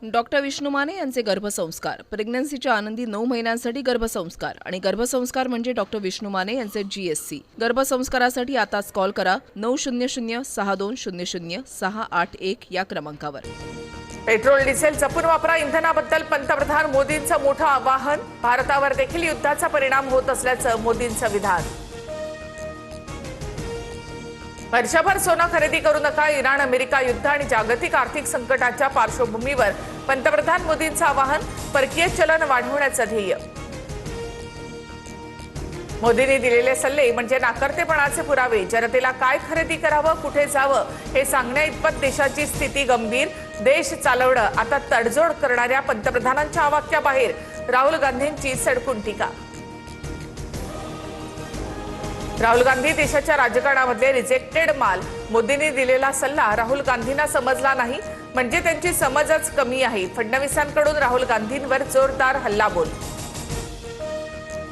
Doctor Vishnu Mane यांचे गर्भसंस्कार, प्रेग्नन्सीच्या आनंदी 9 महिन्यांसाठी गर्भसंस्कार आणि गर्भसंस्कार म्हणजे डॉक्टर विष्णू माने यांचे GSC। गर्भसंस्कारासाठी आताच कॉल करा 900-6200-681 या क्रमांकावर। पेट्रोल डिझेल जपून वापरा, इंधनाबद्दल पंतप्रधान मोदींचं मोठं आवाहन। भारतावर देखील युद्धाचा परिणाम होत असल्याचं मोदींचं विधान। वर्षभर सोनं खरेदी करू नका, इराण अमेरिका युद्ध आणि जागतिक आर्थिक संकटाच्या पार्श्वभूमीवर पंतप्रधान मोदींचं आवाहन। परकीय चलन वाढवण्याचं ध्येय। मोदींनी दिलेले सल्ले म्हणजे नाकर्तेपणाचे पुरावे। जनतेला काय खरेदी करावं, कुठे जावं हे सांगण्या इतपत देशाची स्थिती गंभीर। देश चालवणं आता तडजोड करणाऱ्या पंतप्रधानांच्या आवाक्याबाहेर राहुल गांधींची सडकून टीका। राहुल गांधी देशाच्या राजकारणामध्ये रिजेक्टेड माल। मोदींनी दिलेला सल्ला राहुल गांधींना समजला नाही म्हणजे त्यांची समजच कमी आहे। फडणवीसांकडून राहुल गांधींवर जोरदार हल्लाबोल।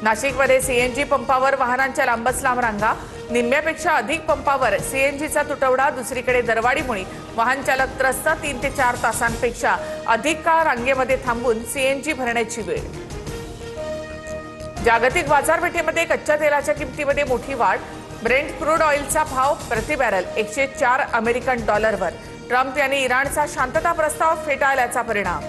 नाशिकमध्ये CNG पंपावर वाहनांच्या लांबच लांब रांगा। निम्म्यापेक्षा अधिक पंपावर CNGचा तुटवडा। दुसरीकडे दरवाढीमुळे वाहन चालक त्रस्त। 3 ते 4 तासांपेक्षा अधिक काळ रांगेमध्ये थांबून CNG भरण्याची वेळ। जागतिक बाजारपेठेमध्ये कच्च्या तेलाच्या किमतीमध्ये मोठी वाढ। ब्रेंट क्रूड ऑइलचा भाव प्रति बॅरल 104 अमेरिकन डॉलरवर। ट्रम्प यांनी इराणचा शांतता प्रस्ताव फेटाळल्याचा परिणाम।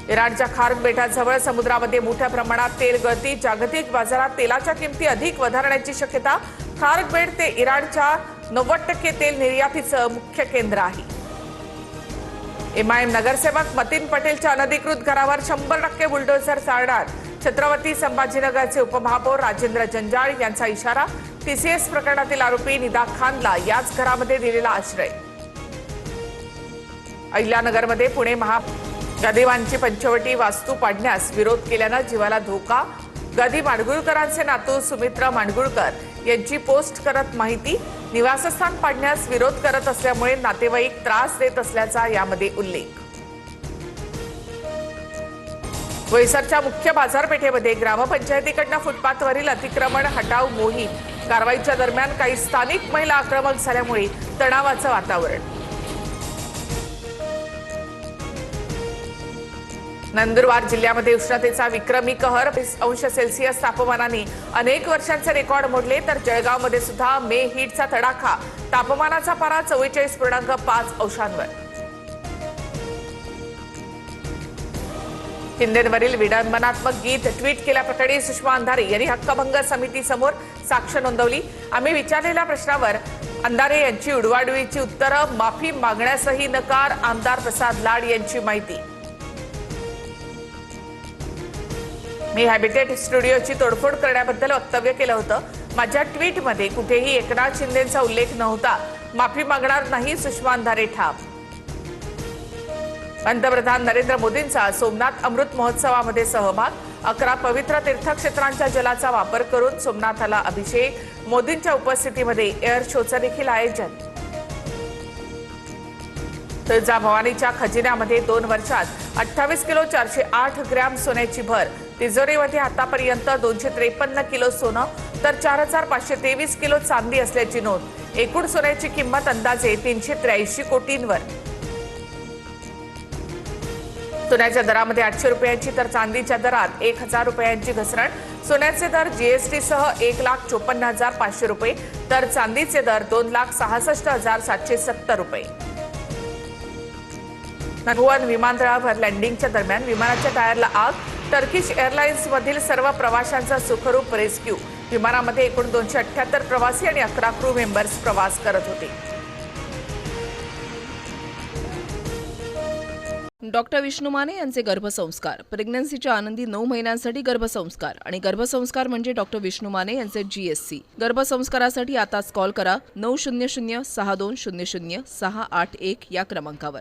इराणच्या खार्क बेटाजवळ समुद्रामध्ये मोठ्या प्रमाणात तेल गळती। जागतिक बाजारात तेलाच्या किमती अधिक वधारण्याची शक्यता। खार्क बेट ते इराणच्या 90% तेल निर्यातीचं मुख्य केंद्र आहे। MIM नगरसेवक मतीन पटेलच्या अनधिकृत घरावर 100% बुलडोझर चालणार। छत्रपती संभाजीनगरचे उपमहापौर राजेंद्र जंजाळ यांचा इशारा। TCS प्रकरणातील आरोपी निदा खानला याच घरामध्ये दिलेला आश्रय। अहिल्यानगरमध्ये पुणे गदिमांची पंचवटी वास्तू पाडण्यास विरोध केल्यानं जीवाला धोका। गदी माडगुळकरांचे नातू सुमित्रा माडगुळकर यांची पोस्ट करत माहिती। निवासस्थान पाडण्यास विरोध करत असल्यामुळे नातेवाईक त्रास देत असल्याचा यामध्ये उल्लेख। बोईसरच्या मुख्य बाजारपेठेमध्ये ग्रामपंचायतीकडून फुटपाथवरील अतिक्रमण हटाव मोहीम। कारवाईच्या दरम्यान काही स्थानिक महिला आक्रमक झाल्यामुळे तणावाचं वातावरण। नंदुरबार जिल्ह्यामध्ये उष्णतेचा विक्रमी कहर। 20°C तापमानाने अनेक वर्षांचे रेकॉर्ड मोडले तर जळगावमध्ये सुद्धा मे हीटचा तडाखा। तापमानाचा पारा 44.5 अंशांवर। शिंदेंवरील विडंबनात्मक गीत ट्विट केल्याप्रकरणी सुषमा अंधारे यांनी हक्कभंग समितीसमोर साक्ष नोंदवली। आम्ही विचारलेल्या प्रश्नावर अंधारे यांची उडवाडवीची उत्तरं। माफी मागण्यासही नकार। आमदार प्रसाद लाड यांची माहिती। मी हॅबिटेट स्टुडिओची तोडफोड करण्याबद्दल वक्तव्य केलं होतं। माझ्या ट्विटमध्ये कुठेही एकनाथ शिंदेंचा उल्लेख नव्हता। माफी मागणार नाही, सुषमा अंधारे ठाम। पंतप्रधान नरेंद्र मोदींचा सोमनाथ अमृत महोत्सवामध्ये सहभाग। 11 पवित्र तीर्थक्षेत्रांच्या जलाचा वापर करून सोमनाथाला अभिषेक। मोदींच्या उपस्थितीमध्ये एअर शोचं देखील आयोजन। तुळजाभवानीच्या खजिन्यामध्ये 2 वर्षात 28 किलो 408 ग्रॅम सोन्याची भर। तिजोरीमध्ये आतापर्यंत 253 किलो सोनं तर 4523 किलो चांदी असल्याची नोंद। एकूण सोन्याची किंमत अंदाजे 383 कोटींवर। सोन्याच्या दरामध्ये 800 रुपयांची तर चांदीच्या दरात 1000 रुपयांची घसरण। सोन्याचे दर GST सह 1,54,500 रुपये तर चांदीचे दर 2,66,770 रुपये। नगुवन विमानतळावर लँडिंगच्या दरम्यान विमानाच्या टायरला आग। टर्किश एअरलाइन्स मधील सर्व प्रवाशांचा सुखरूप रेस्क्यू। विमानामध्ये एकूण 278 प्रवासी आणि 11 क्रू मेंबर्स प्रवास करत होते। डॉक्टर विष्णू माने यांचे गर्भसंस्कार, प्रेग्नन्सीच्या आनंदी 9 महिन्यांसाठी गर्भसंस्कार आणि गर्भसंस्कार म्हणजे डॉक्टर विष्णू माने यांचे GSC। गर्भसंस्कारासाठी आताच कॉल करा 900-6200-681 या क्रमांकावर।